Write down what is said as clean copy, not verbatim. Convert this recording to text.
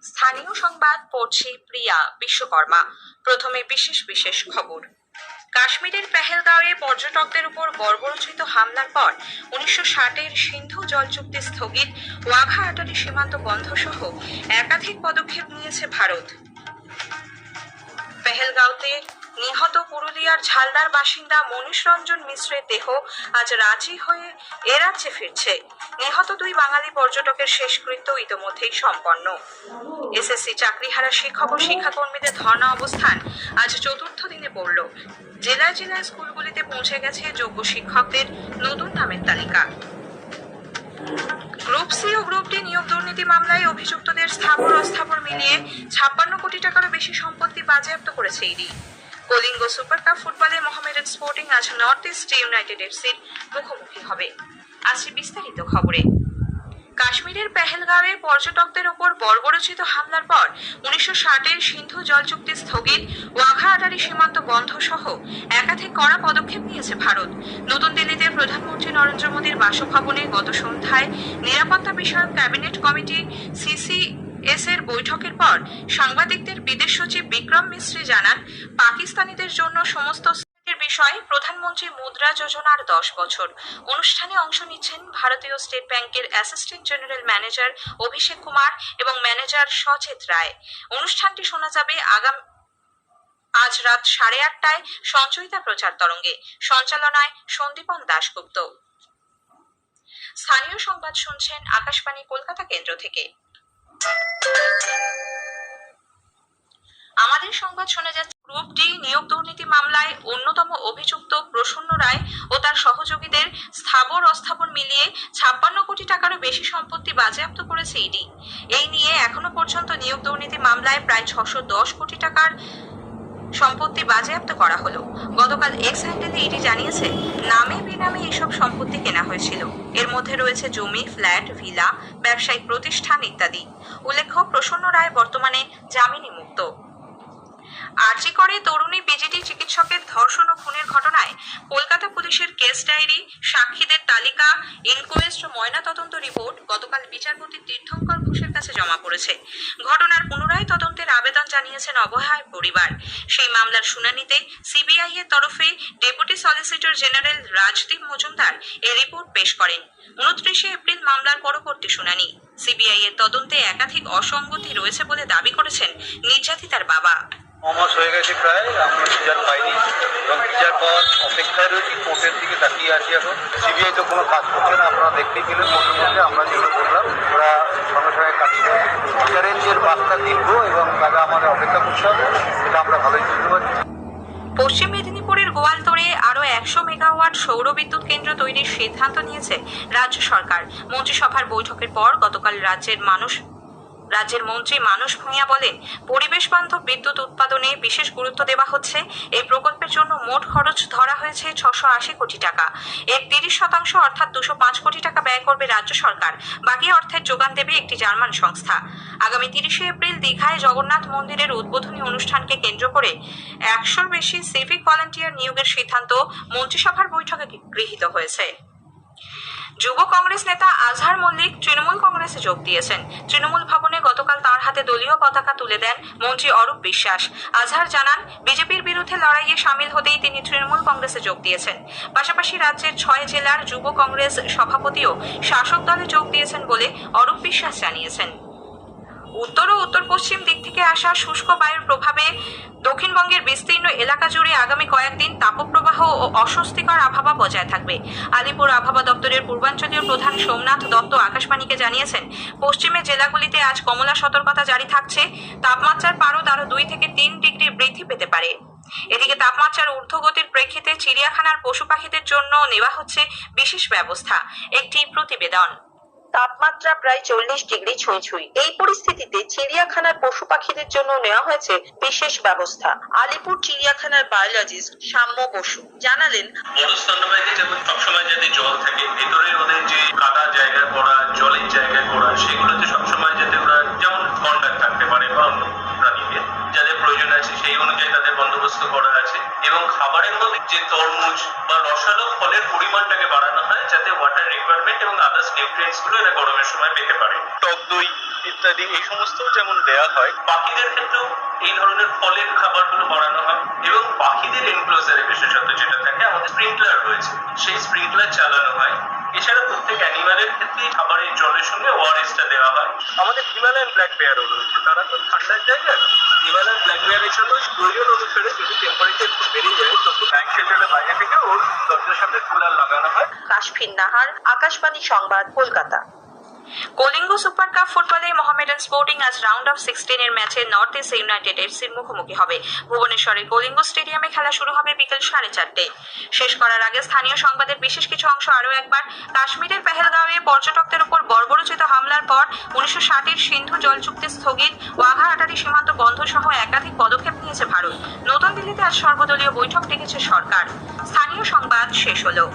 স্থানীয় সংবাদ পড়ছি প্রিয়া বিশ্বকর্মা। প্রথমে বিশেষ খবর। কাশ্মীরের পেহেলগাঁওয়ে পর্যটকদের উপর বর্বরোচিত হামলার পর 1960-এর সিন্ধু জল চুক্তি স্থগিত, ওয়াঘা আটারি সীমান্ত বন্ধ সহ একাধিক পদক্ষেপ নিয়েছে ভারত। পেহেলগাঁওতে নিহত পুরুলিয়ার ঝালদার বাসিন্দা মনীষ রঞ্জন মিশ্রের দেহ আজ রাঁচি হয়ে এ রাজ্যে ফিরছে। নিহত দুই বাঙালি পর্যটকের শেষকৃত্য ইতোমধ্যেই সম্পন্ন। এসএসসি চাকরিহারা শিক্ষক ও শিক্ষাকর্মীদের ধর্ণা অবস্থান আজ চতুর্থ দিনে পড়ল। জেলায় স্কুলগুলিতে পৌঁছে গেছে যোগ্য শিক্ষকদের নতুন নামের তালিকা। গ্রুপ সি ও গ্রুপ ডি নিয়োগ দুর্নীতি মামলায় অভিযুক্তদের স্থাবর অস্থাবর মিলিয়ে 56 কোটি টাকারও বেশি সম্পত্তি বাজেয়াপ্ত করেছে ইডি। কলিঙ্গ সুপার কাপ ফুটবলে মোহামেডান স্পোর্টিং আজ নর্থ ইস্ট ইউনাইটেড এফসির মুখোমুখি হবে। আসছে বিস্তারিত খবরে। কাশ্মীরের পেহেলগাঁওয়ে পর্যটকদের উপর বর্বরোচিত হামলার পর 1960-এর সিন্ধু জল চুক্তি স্থগিত, ওয়াঘা আটারি সীমান্ত বন্ধ সহ একাধিক কড়া পদক্ষেপ নিয়েছে ভারত। নতুন দিল্লিতে প্রধানমন্ত্রী নরেন্দ্র মোদীর বাসভবনে গত সন্ধ্যায় নিরাপত্তা বিষয়ক ক্যাবিনেট কমিটি সিসিএস-এর বৈঠকের পর সাংবাদিকদের বিদেশ সচিব বিক্রম মিশ্রি জানান, পাকিস্তানিদের জন্য সমস্ত বিষয়ে প্রধানমন্ত্রী মুদ্রা যোজনার 10 বছর অনুষ্ঠানে অংশ নিচ্ছেন ভারতীয় স্টেট ব্যাংকের অ্যাসিস্ট্যান্ট জেনারেল ম্যানেজার অভিষেক কুমার এবং ম্যানেজার সচেত রায়। অনুষ্ঠানটি শোনা যাবে আজ রাত 8:30টায় সঞ্চয়িতা প্রচার তরঙ্গে। সঞ্চালনায় সন্দীপন দাশগুপ্ত। স্থানীয় সংবাদ শুনছেন আকাশবাণী কলকাতা কেন্দ্র থেকে। আমাদের সংবাদ শোনা যাচ্ছে। গ্রুপ ডি নিয়োগ দুর্নীতি মামলায় অন্যতম অভিযুক্ত প্রসন্ন রায় ও তার সহযোগীদের স্থাবর অস্থাবর মিলিয়ে 56 কোটি টাকারও বেশি সম্পত্তি বাজেয়াপ্ত করেছে ইডি। এই নিয়ে এখনো পর্যন্ত নিয়োগ দুর্নীতি মামলায় প্রায় 610 কোটি টাকার সম্পত্তি বাজেয়াপ্ত করা হলো। গতকাল এক্স হ্যান্ডেলে ইডি জানিয়েছে, নামে বেনামে এসব সম্পত্তি কেনা হয়েছিল। এর মধ্যে রয়েছে জমি, ফ্ল্যাট, ভিলা, ব্যবসায়িক প্রতিষ্ঠান ইত্যাদি। উল্লেখ্য, প্রসন্ন রায় বর্তমানে জামিনে মুক্ত। আরজি করে তরুণী বিজেডি চিকিৎসকের ধর্ষণ ও খুনের ঘটনায় কলকাতা পুলিশের কেস ডায়েরি, সাক্ষীদের তালিকা, ইনকোয়েস্ট ও ময়নাতদন্ত রিপোর্ট গতকাল বিচারপতি তীর্থঙ্কর ঘোষের কাছে জমা পড়েছে। ঘটনার পুনরায় তদন্তের আবেদন জানিয়েছেন অবহায় পরিবার। সেই মামলার শুনানিতে সিবিআই এর তরফে deputy solicitor general Rajdeep Majumdar এই রিপোর্ট পেশ করেন। 29 এপ্রিল মামলার পরবর্তী শুনানি। সিবিআই এর তদন্তে একাধিক অসঙ্গতি রয়েছে বলে দাবি করেছেন নির্যাতিতার বাবা। মাস হয়ে গেছে প্রায়, আমরা বিচার পাইনি এবং বিচার পাওয়ার অপেক্ষায় রয়েছি। কোর্টের দিকে তাকিয়ে আছি। এখন সিবিআই তো কোনো কাজ করছে না, আপনারা দেখতেই পেলেন কোর্টের মধ্যে। আমরা যেগুলো বললাম ওরা সঙ্গে কাটিয়ে দেবে। বিচারের যে বার্তা দীর্ঘ এবং তারা আমাদের অপেক্ষা করতে হবে, সেটা আমরা ভালোই বুঝতে পারছি। পশ্চিম মেদিনীপুরের গোয়ালতোড়ে আরও 100 মেগাওয়াট সৌর বিদ্যুৎ কেন্দ্র তৈরির সিদ্ধান্ত নিয়েছে রাজ্য সরকার। মন্ত্রিসভার বৈঠকের পর গতকাল রাজ্যের মন্ত্রী মানস ভূঁইয়া বলেন, পরিবেশ বান্ধব বিদ্যুৎ উৎপাদনে বিশেষ গুরুত্ব দেওয়া হচ্ছে। এই প্রকল্পের জন্য মোট খরচ ধরা হয়েছে 680 কোটি টাকা। এর 30% অর্থাৎ 205 কোটি টাকা ব্যয় করবে রাজ্য সরকার। বাকি অর্থের যোগান দেবে একটি জার্মান সংস্থা। আগামী 30 এপ্রিল দীঘায় জগন্নাথ মন্দিরের উদ্বোধনী অনুষ্ঠানকে কেন্দ্র করে 100-র বেশি সিভিক ভলান্টিয়ার নিয়োগের সিদ্ধান্ত মন্ত্রিসভার বৈঠকে গৃহীত হয়েছে। যুব কংগ্রেস নেতা আজহার মল্লিক তৃণমূল কংগ্রেসে যোগ দিয়েছেন। তৃণমূল ভবনে গতকাল তাঁর হাতে দলীয় পতাকা তুলে দেন মন্ত্রী অরূপ বিশ্বাস। আজহার জানান, বিজেপির বিরুদ্ধে লড়াইয়ে সামিল হতেই তিনি তৃণমূল কংগ্রেসে যোগ দিয়েছেন। পাশাপাশি রাজ্যের 6 জেলার যুব কংগ্রেস সভাপতিও শাসক দলে যোগ দিয়েছেন বলে অরূপ বিশ্বাস জানিয়েছেন। উত্তর ও উত্তর পশ্চিম দিক থেকে আসা শুষ্ক বায়ুর প্রভাবে দক্ষিণবঙ্গের বিস্তীর্ণ এলাকা জুড়ে আগামী কয়েকদিন তাপপ্রবাহ ও অস্বস্তিকর আবহাওয়া বজায় থাকবে। আলিপুর আবহাওয়া দপ্তরের পূর্বাঞ্চলীয় প্রধান সোমনাথ দত্ত আকাশবাণীকে জানিয়েছেন, পশ্চিমের জেলাগুলিতে আজ কমলা সতর্কতা জারি থাকছে। তাপমাত্রার পারদ আরও 2 থেকে 3 ডিগ্রি বৃদ্ধি পেতে পারে। এদিকে তাপমাত্রার ঊর্ধ্বগতির প্রেক্ষিতে চিড়িয়াখানার পশু পাখিদের জন্য নেওয়া হচ্ছে বিশেষ ব্যবস্থা। একটি প্রতিবেদন। তাপমাত্রা প্রায় 40 ডিগ্রি ছুঁই। এই পরিস্থিতিতে চিড়িয়াখানার পশু পাখিদের জন্য নেওয়া হয়েছে বিশেষ ব্যবস্থা। আলিপুর চিড়িয়াখানার বায়োলজিস্ট সাম্য বসু জানালেন, বড় স্তন্যপায়ীতে যেমন সবসময় যাতে জল থাকে, ভেতরে ওদের যে কাদা জায়গায় পড়া, জলের জায়গায় পড়া, সেগুলোতে সবসময় যাতে ওরা যেমন কন্ট্যাক্ট থাকতে পারে বা অন্য প্রাণীদের যাদের প্রয়োজন আছে সেই অনুযায়ী তাদের বন্দোবস্ত করা আছে। এবং খাবারের মধ্যে যে তরমুজ বা রসালো ফলের পরিমাণটাকে বাড়ানো হয়, যাতে ওয়াটার রিকোয়ারমেন্ট এবং আদার্স নিউট্রিয়েন্টস গুলো এরা গরমের সময় পেতে পারে। টক দই ইত্যাদি এই সমস্ত যেমন দেয়া হয়। পাখিদের ক্ষেত্রেও এই ধরনের ফলের খাবারগুলো বাড়ানো হয় এবং পাখিদের এনক্লোজারে বিশেষত যেটা থাকে আমাদের স্প্রিংকলার রয়েছে, সেই স্প্রিংকলার চালানো হয়। এছাড়া প্রত্যেক অ্যানিমালের ক্ষেত্রেই খাবারের জলের সঙ্গে ওআরএসটা দেওয়া হয়। আমাদের হিমালয়ান ব্ল্যাক বেয়ারও রয়েছে, তারা তো ঠান্ডার জায়গায়। হিমালয়ান ব্ল্যাক বেয়ারের জন্য প্রয়োজন অনুসারে যদি টেম্পারেচার একটু বেড়ে যায় তখন ব্যাংক শেল্টারের বাইরে থেকে ওর দরজার সামনে কুলার লাগানো হয়। কাশফিন নাহার, আকাশবাণী সংবাদ, কলকাতা। কলিঙ্গ সুপার কাপ ফুটবলে মোহামেডান স্পোর্টিং আজ রাউন্ড অফ 16 এর ম্যাচে নর্থ ইস্ট ইউনাইটেড এফসির মুখোমুখি হবে। ভুবনেশ্বরের কলিঙ্গ স্টেডিয়ামে খেলা শুরু হবে বিকেল 4:30। শেষ করার আগে স্থানীয় সংবাদের বিশেষ কিছু অংশ আরও একবার। কাশ্মীরের পেহেলগাঁওয়ে পর্যটকদের উপর বর্বরোচিত হামলার পর 1960-এর সিন্ধু জল চুক্তি স্থগিত, ওয়াঘা আটারি সীমান্ত বন্ধ সহ একাধিক পদক্ষেপ নিয়েছে ভারত। নতুন দিল্লিতে আজ সর্বদলীয় বৈঠক ডেকেছে সরকার। স্থানীয় সংবাদ শেষ হলো।